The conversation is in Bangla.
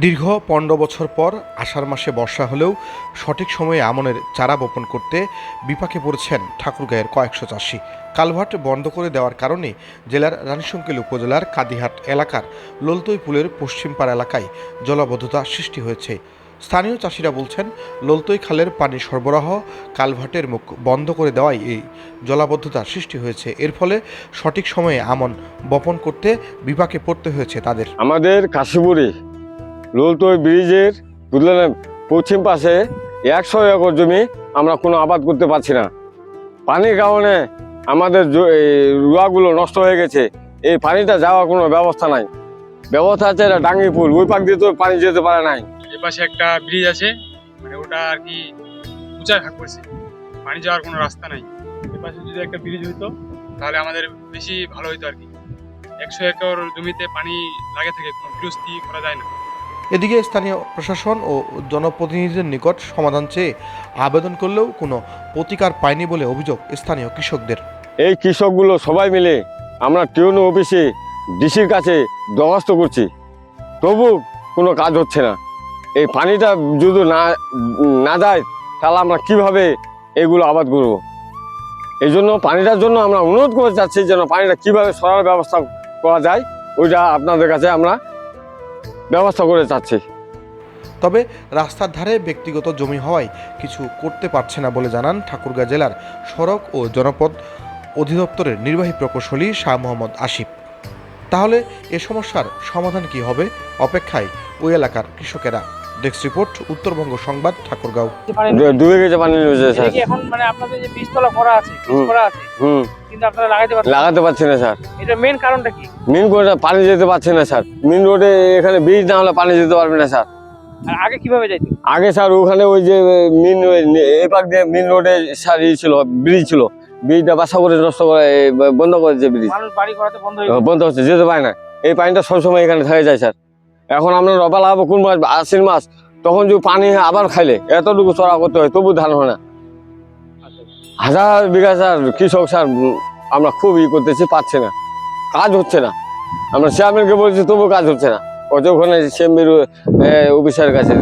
দীর্ঘ ১৫ বছর পর আষাঢ় মাসে বর্ষা হলেও সঠিক সময়ে আমনের চারা বপন করতে বিপাকে পড়েছেন ঠাকুরগাঁয়ের কয়েকশো চাষি। কালভার্ট বন্ধ করে দেওয়ার কারণে জেলার রানীশংকেল উপজেলার কাদিহাট এলাকার লোলতই পুলের পশ্চিমপাড় এলাকায় জলাবদ্ধতা সৃষ্টি হয়েছে। স্থানীয় চাষিরা বলছেন, লোলতই খালের পানি সরবরাহ কালভার্টের মুখ বন্ধ করে দেওয়ায় এই জলাবদ্ধতা সৃষ্টি হয়েছে। এর ফলে সঠিক সময়ে আমন বপন করতে বিপাকে পড়তে হয়েছে তাদের। আমাদের কাশীপুরে লোলতই ব্রিজের বুঝলেন পশ্চিম পাশে ১০০ একর জমি আমরা কোনো আবাদ করতে পারছি না। পানির কারণে আমাদের রুয়াগুলো নষ্ট হয়ে গেছে। এই পানিটা যাওয়ার কোনো ব্যবস্থা নাই। ব্যবস্থা আছে এটা ডাঙ্গি পুল, ওই পাক দিয়ে তো পানি যেতে পারে নাই। এ পাশে একটা ব্রিজ আছে, মানে ওটা আর কি উঁচা ভাগ করছে, পানি যাওয়ার কোনো রাস্তা নাই। এ পাশে যদি একটা ব্রিজ হইতো তাহলে আমাদের বেশি ভালো হইতো আর কি। ১০০ একর জমিতে পানি লাগে থাকে, কোনো বিরস্তি করা যায় না। এদিকে স্থানীয় প্রশাসন ও জনপ্রতিনিধিদের নিকট সমাধান চেয়ে আবেদন করলেও কোনো প্রতিকার পায়নি বলে অভিযোগ স্থানীয় কৃষকদের। এই কৃষকগুলো সবাই মিলে আমরা টিউন অফিসে ডিসির কাছে দরখাস্ত করছি, তবু কোনো কাজ হচ্ছে না। এই পানিটা যদি না যায় তাহলে আমরা কিভাবে এগুলো আবাদ করব? এই জন্য পানিটার জন্য আমরা অনুরোধ করে চাচ্ছি যেন পানিটা কিভাবে সরার ব্যবস্থা করা যায়, ওইটা আপনাদের কাছে আমরা ব্যবস্থা করে চাচ্ছি। তবে রাস্তার ধারে ব্যক্তিগত জমি হওয়ায় কিছু করতে পারছে না বলে জানান ঠাকুরগাঁও জেলার সড়ক ও জনপদ অধিদপ্তরের নির্বাহী প্রকৌশলী শাহ মোহাম্মদ আসিফ। তাহলে এ সমস্যার সমাধান কি হবে, অপেক্ষায় ওই এলাকার কৃষকেরা। ডেস্ক রিপোর্ট, উত্তরবঙ্গ সংবাদ, ঠাকুরগাঁও। ডুবে গেছে পানি রয়েছে স্যার। এখন মানে আপনাদের যে বীজতলা করা আছে, কিন্তু আপনারা লাগাতে পারছি না স্যার। এটা মেইন কারণটা কি? মেন রোডে পানি যেতে পারছে না স্যার। মেন রোডে এখানে ব্রিজ না হলে পানি যেতে পারবে না স্যার। আর আগে কিভাবে যাইতো? আগে স্যার ওখানে ওই যে মেন এপাক দিয়ে মেন রোডে স্যার ছিল, ব্রিজ ছিল, ব্রিজটা বাসা করে নষ্ট করে বন্ধ করেছে ব্রিজ। মানুষ বাড়ি করাতে বন্ধ হচ্ছে, যেতে পারে না। এই পানিটা সবসময় এখানে থেকে যায় স্যার। এখন আমরা রবা লাগাবো কোন মাস, আশ্বিন মাস, তখন যদি পানি আবার খাইলে এতটুকু চড়া করতে হয়, তবু ধান হয় না। হাজার বিঘা স্যার কৃষক স্যার, আমরা খুব করতেছি, পাচ্ছি না, কাজ হচ্ছে না। আমরা চেয়ারম্যানকে বলছি, তবু কাজ হচ্ছে না। ওখানে সেমবির অফিসারের কাছে